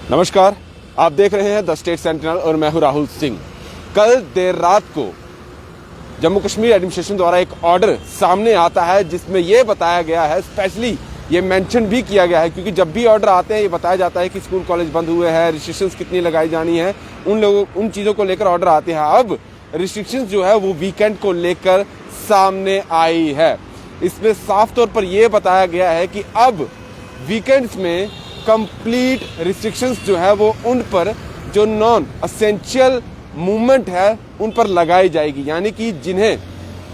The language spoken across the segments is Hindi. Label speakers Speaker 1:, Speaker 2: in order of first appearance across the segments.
Speaker 1: नमस्कार, आप देख रहे हैं द स्टेट सेंटिनल और मैं हूं राहुल सिंह। कल देर रात को जम्मू कश्मीर एडमिनिस्ट्रेशन द्वारा एक ऑर्डर सामने आता है जिसमें यह बताया गया है, स्पेशली ये मेंशन भी किया गया है, क्योंकि जब भी ऑर्डर आते हैं ये बताया जाता है कि स्कूल कॉलेज बंद हुए हैं, रिस्ट्रिक्शंस कितनी लगाई जानी है, उन चीज़ों को लेकर ऑर्डर आते हैं। अब रिस्ट्रिक्शंस जो है वो वीकेंड को लेकर सामने आई है। इसमें साफ तौर पर यह बताया गया है कि अब वीकेंड्स में कंप्लीट रिस्ट्रिक्शंस जो है वो उन पर जो नॉन असेंशियल मूवमेंट है उन पर लगाई जाएगी। यानी कि जिन्हें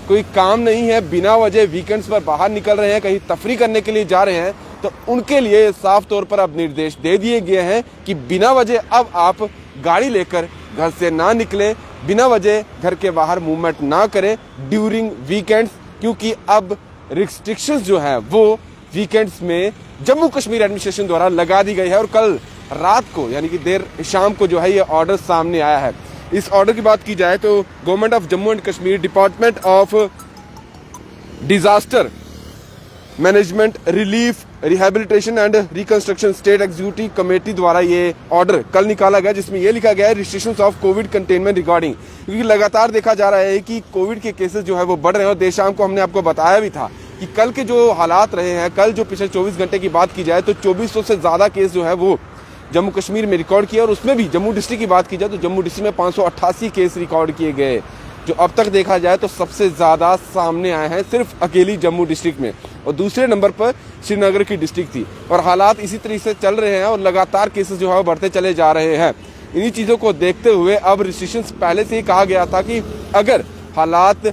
Speaker 1: कोई काम नहीं है, बिना वजह वीकेंड्स पर बाहर निकल रहे हैं, कहीं तफरी करने के लिए जा रहे हैं, तो उनके लिए साफ तौर पर अब निर्देश दे दिए गए हैं कि बिना वजह अब आप गाड़ी लेकर घर से ना निकलें, बिना वजह घर के बाहर मूवमेंट ना करें ड्यूरिंग वीकेंड्स, क्योंकि अब रिस्ट्रिक्शंस जो है वो वीकेंड्स में जम्मू कश्मीर एडमिनिस्ट्रेशन द्वारा लगा दी गई है। और कल रात को यानी कि देर शाम को जो है ये ऑर्डर सामने आया है। इस ऑर्डर की बात की जाए तो government of Jammu and Kashmir department of disaster management relief rehabilitation and reconstruction state executive committee द्वारा ये ऑर्डर कल निकाला गया, जिसमें यह लिखा गया है restrictions of Covid containment regarding, क्योंकि लगातार देखा जा रहा है कि कोविड के केसेस जो है वो बढ़ रहे हैं। और देर शाम को हमने आपको बताया भी था कि कल के जो हालात रहे हैं, कल जो पिछले 24 घंटे की बात की जाए तो 2400 से ज्यादा केस जो है वो जम्मू कश्मीर में रिकॉर्ड किया। और उसमें भी जम्मू डिस्ट्रिक्ट की बात की जाए तो जम्मू डिस्ट्रिक्ट में 588 केस रिकॉर्ड किए गए, जो अब तक देखा जाए तो सबसे ज्यादा सामने आए हैं सिर्फ अकेली जम्मू डिस्ट्रिक्ट में। और दूसरे नंबर पर श्रीनगर की डिस्ट्रिक्ट थी। और हालात इसी तरीके से चल रहे हैं और लगातार केसेस जो है बढ़ते चले जा रहे हैं। इन्हीं चीजों को देखते हुए अब रिस्ट्रिक्शंस पहले से ही कहा गया था कि अगर हालात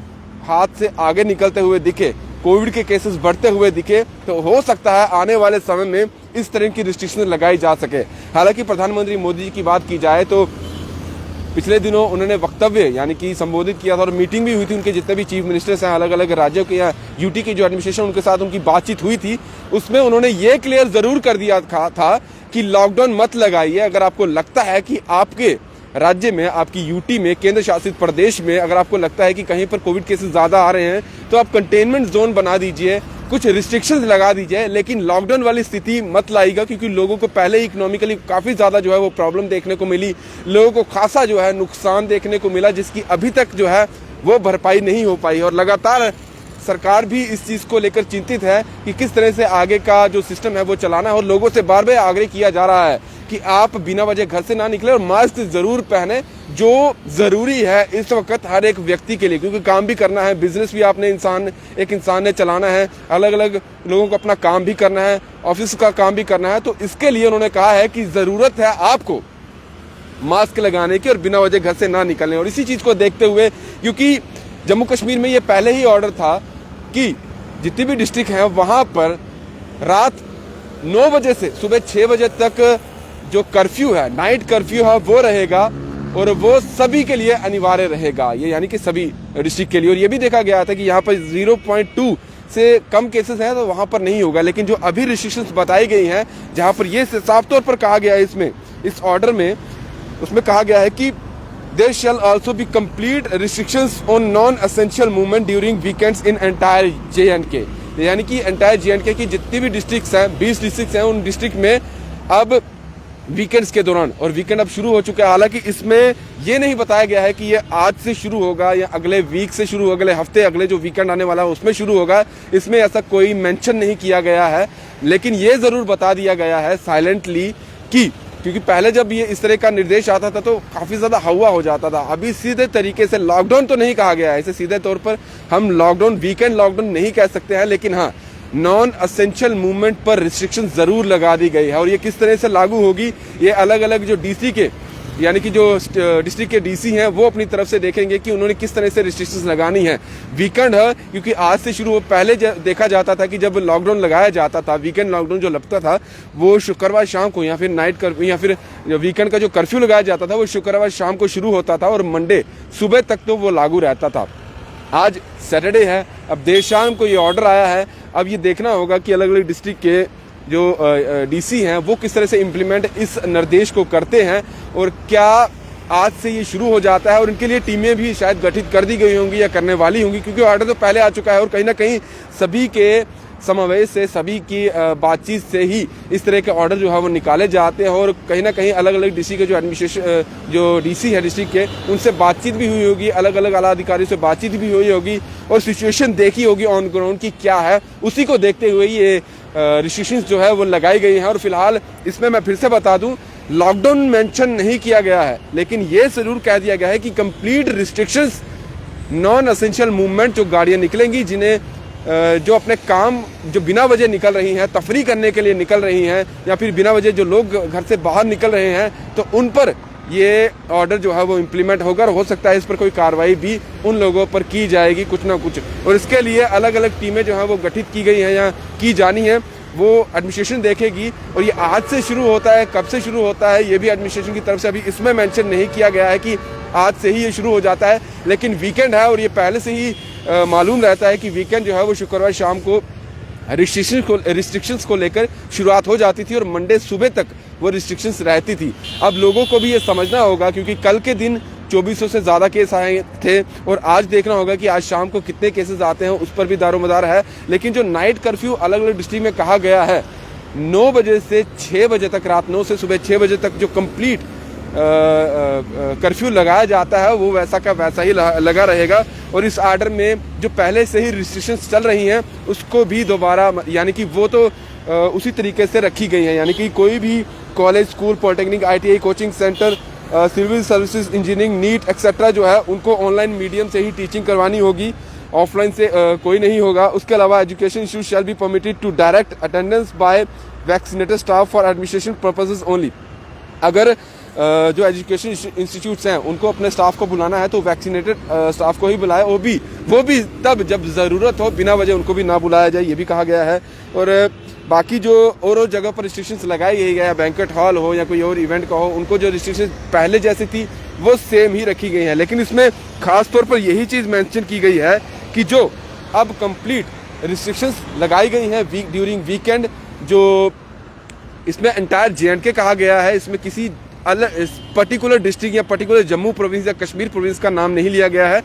Speaker 1: हाथ से आगे निकलते हुए दिखे, कोविड के केसेस बढ़ते हुए दिखे, तो हो सकता है आने वाले समय में इस तरह की रिस्ट्रिक्शन लगाई जा सके। हालांकि प्रधानमंत्री मोदी जी की बात की जाए तो पिछले दिनों उन्होंने वक्तव्य यानी कि संबोधित किया था और मीटिंग भी हुई थी, उनके जितने भी चीफ मिनिस्टर्स हैं अलग अलग राज्यों के या यूटी की जो एडमिनिस्ट्रेशन उनके साथ उनकी बातचीत हुई थी, उसमें उन्होंने ये क्लियर जरूर कर दिया था कि लॉकडाउन मत लगाइए। अगर आपको लगता है कि आपके राज्य में, आपकी यूटी में, केंद्र शासित प्रदेश में अगर आपको लगता है कि कहीं पर कोविड केसेस ज्यादा आ रहे हैं तो आप कंटेनमेंट जोन बना दीजिए, कुछ रिस्ट्रिक्शंस लगा दीजिए, लेकिन लॉकडाउन वाली स्थिति मत लाइएगा, क्योंकि लोगों को पहले ही इकोनॉमिकली काफी ज्यादा जो है वो प्रॉब्लम देखने को मिली, लोगों को खासा जो है नुकसान देखने को मिला, जिसकी अभी तक जो है वो भरपाई नहीं हो पाई। और लगातार सरकार भी इस चीज को लेकर चिंतित है कि किस तरह से आगे का जो सिस्टम है वो चलाना है। और लोगों से बार बार आग्रह किया जा रहा है कि आप बिना वजह घर से ना निकले और मास्क जरूर पहने, जो जरूरी है इस वक्त हर एक व्यक्ति के लिए, क्योंकि काम भी करना है, बिजनेस भी आपने एक इंसान ने चलाना है, अलग अलग लोगों को अपना काम भी करना है, ऑफिस का काम भी करना है। तो इसके लिए उन्होंने कहा है कि जरूरत है आपको मास्क लगाने की और बिना वजह घर से ना निकलने। और इसी चीज को देखते हुए, क्योंकि जम्मू कश्मीर में ये पहले ही ऑर्डर था कि जितनी भी डिस्ट्रिक्ट हैं वहां पर रात 9 बजे से सुबह 6 बजे तक जो कर्फ्यू है, नाइट कर्फ्यू है, वो रहेगा और वो सभी के लिए अनिवार्य रहेगा, ये यानी कि सभी डिस्ट्रिक्ट के लिए। और ये भी देखा गया था कि यहाँ पर 0.2 से कम केसेस हैं तो वहां पर नहीं होगा, लेकिन जो अभी रिस्ट्रिक्शंस बताई गई हैं जहां पर ये साफ तौर पर कहा गया है इसमें, इस ऑर्डर में, उसमें कहा गया है कि there shall also be complete restrictions on non-essential movement during weekends in entire J&K। यानी कि एंटायर J&K की जितनी भी डिस्ट्रिक्ट्स हैं, 20 डिस्ट्रिक्ट्स हैं, उन डिस्ट्रिक्ट में अब वीकेंड्स के दौरान, और वीकेंड अब शुरू हो चुके हैं, हालांकि इसमें ये नहीं बताया गया है कि ये आज से शुरू होगा या अगले वीक से शुरू होगा, अगले हफ्ते, अगले जो वीकेंड आने वाला है उसमें शुरू होगा, इसमें ऐसा कोई मेंशन नहीं किया गया है। लेकिन ये जरूर बता दिया गया है साइलेंटली कि क्योंकि पहले जब ये इस तरह का निर्देश आता था तो काफी ज्यादा हवा हो जाता था, अभी सीधे तरीके से लॉकडाउन तो नहीं कहा गया है, इसे सीधे तौर पर हम लॉकडाउन, वीकेंड लॉकडाउन नहीं कह सकते हैं, लेकिन हाँ नॉन असेंशियल मूवमेंट पर रिस्ट्रिक्शन जरूर लगा दी गई है। और ये किस तरह से लागू होगी, ये अलग अलग जो डीसी के यानी कि जो डिस्ट्रिक्ट के डीसी हैं वो अपनी तरफ से देखेंगे कि उन्होंने किस तरह से रिस्ट्रिक्शंस लगानी है। वीकेंड है क्योंकि आज से शुरू हो, पहले देखा जाता था कि जब लॉकडाउन लगाया जाता था, वीकेंड लॉकडाउन जो लगता था वो शुक्रवार शाम को या फिर नाइट कर्फ्यू या फिर वीकेंड का जो कर्फ्यू लगाया जाता था वो शुक्रवार शाम को शुरू होता था और मंडे सुबह तक तो वो लागू रहता था। आज सैटरडे है, अब देर शाम को ये ऑर्डर आया है, अब ये देखना होगा कि अलग अलग डिस्ट्रिक्ट के जो डीसी हैं वो किस तरह से इम्प्लीमेंट इस निर्देश को करते हैं और क्या आज से ये शुरू हो जाता है। और इनके लिए टीमें भी शायद गठित कर दी गई होंगी या करने वाली होंगी, क्योंकि ऑर्डर तो पहले आ चुका है और कहीं ना कहीं सभी के समावेश से, सभी की बातचीत से ही इस तरह के ऑर्डर जो है वो निकाले जाते हैं। और कहीं ना कहीं अलग अलग डिस्ट्रिक्ट के जो एडमिनिस्ट्रेशन जो डीसी है डिस्ट्रिक्ट के, उनसे बातचीत भी हुई होगी, अलग अलग आला अधिकारियों से बातचीत भी हुई होगी और सिचुएशन देखी होगी ऑन ग्राउंड की क्या है। उसी को देखते हुए ये रिस्ट्रिक्शंस जो है वो लगाई गई हैं। और फिलहाल इसमें मैं फिर से बता दूं, लॉकडाउन मेंशन नहीं किया गया है, लेकिन ये जरूर कह दिया गया है कि complete restrictions, non essential movement, जो गाड़ियां निकलेंगी, जिन्हें जो अपने काम जो बिना वजह निकल रही हैं, तफरी करने के लिए निकल रही हैं, या फिर बिना वजह जो लोग घर से बाहर निकल रहे हैं, तो उन पर ये ऑर्डर जो है वो इम्प्लीमेंट होगा। और हो सकता है इस पर कोई कार्रवाई भी उन लोगों पर की जाएगी कुछ ना कुछ। और इसके लिए अलग अलग टीमें जो हैं वो गठित की गई हैं या की जानी है, वो एडमिनिस्ट्रेशन देखेगी। और ये आज से शुरू होता है, कब से शुरू होता है ये भी एडमिनिस्ट्रेशन की तरफ से अभी इसमें मेंशन नहीं किया गया है कि आज से ही ये शुरू हो जाता है। लेकिन वीकेंड है और ये पहले से ही मालूम रहता है कि वीकेंड जो है वो शुक्रवार शाम को रिस्ट्रिक्शंस को लेकर शुरुआत हो जाती थी और मंडे सुबह तक वो रिस्ट्रिक्शंस रहती थी। अब लोगों को भी ये समझना होगा, क्योंकि कल के दिन 2400 से ज़्यादा केस आए थे और आज देखना होगा कि आज शाम को कितने केसेस आते हैं, उस पर भी दारोमदार है। लेकिन जो नाइट कर्फ्यू अलग अलग डिस्ट्रिक्ट में कहा गया है, 9 बजे से 6 बजे तक, रात 9 से सुबह 6 बजे तक जो कंप्लीट कर्फ्यू लगाया जाता है, वो वैसा का वैसा ही लगा रहेगा। और इस आर्डर में जो पहले से ही रिस्ट्रिक्शंस चल रही हैं उसको भी दोबारा, यानी कि वो तो उसी तरीके से रखी गई हैं। यानी कि कोई भी college, school, polytechnic, ITI, coaching centre, civil services, engineering, NEET etcetera जो है उनको ऑनलाइन मीडियम से ही टीचिंग करवानी होगी, ऑफलाइन से कोई नहीं होगा। उसके अलावा education institute shall be permitted to direct attendance by vaccinated staff for administration purposes only. अगर जो एजुकेशन इंस्टीट्यूट्स हैं उनको अपने स्टाफ को बुलाना है तो वैक्सीनेटेड स्टाफ को ही बुलाए, वो भी तब जब ज़रूरत हो, बिना वजह उनको भी ना बुलाया जाए, ये भी कहा गया है। और बाकी जो और जगह पर रिस्ट्रिक्शंस लगाई गई है, बैंक्वेट हॉल हो या कोई और इवेंट का हो, उनको जो रिस्ट्रिक्शंस पहले जैसी थी वो सेम ही रखी गई हैं। लेकिन इसमें खास तौर पर यही चीज़ मेंशन की गई है कि जो अब कंप्लीट रिस्ट्रिक्शंस लगाई गई हैं ड्यूरिंग वीकेंड, जो इसमें एंटायर JNK कहा गया है, इसमें किसी अलग पर्टिकुलर डिस्ट्रिक्ट या पर्टिकुलर जम्मू प्रोविंस या कश्मीर प्रोविंस का नाम नहीं लिया गया है।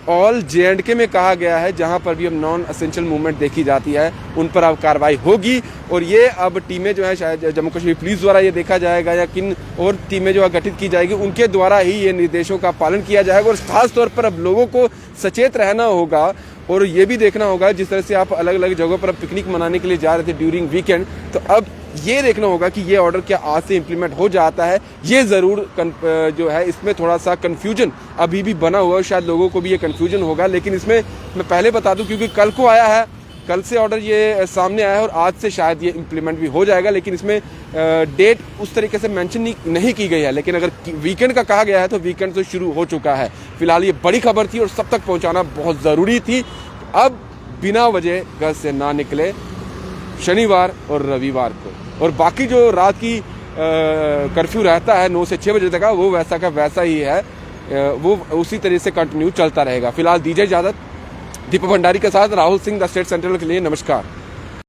Speaker 1: ऑल JNK में कहा गया है, जहां पर भी अब नॉन एसेंशियल मूवमेंट देखी जाती है उन पर अब कार्रवाई होगी। और ये अब टीमें जो है, शायद जम्मू कश्मीर पुलिस द्वारा ये देखा जाएगा या किन और टीमें जो है गठित की जाएगी, उनके द्वारा ही ये निर्देशों का पालन किया जाएगा। और खास तौर पर अब लोगों को सचेत रहना होगा और ये भी देखना होगा, जिस तरह से आप अलग अलग जगहों पर पिकनिक मनाने के लिए जा रहे थे ड्यूरिंग वीकेंड, तो अब ये देखना होगा कि ये ऑर्डर क्या आज से इम्प्लीमेंट हो जाता है। ये ज़रूर जो है इसमें थोड़ा सा कन्फ्यूजन अभी भी बना हुआ है, शायद लोगों को भी ये कन्फ्यूजन होगा। लेकिन इसमें मैं पहले बता दूं, क्योंकि कल को आया है, कल से ऑर्डर ये सामने आया है और आज से शायद ये इम्प्लीमेंट भी हो जाएगा। लेकिन इसमें डेट उस तरीके से मेंशन नहीं की गई है। लेकिन अगर वीकेंड का कहा गया है तो वीकेंड तो शुरू हो चुका है। फिलहाल ये बड़ी खबर थी और सब तक पहुँचाना बहुत ज़रूरी थी। अब बिना वजह घर से ना निकले शनिवार और रविवार को। और बाकी जो रात की कर्फ्यू रहता है 9 से 6 बजे तक का, वो वैसा का वैसा ही है, वो उसी तरह से कंटिन्यू चलता रहेगा। फिलहाल दीजिए इजाजत। दीपक भंडारी के साथ Rahul Singh, the state central के लिए नमस्कार।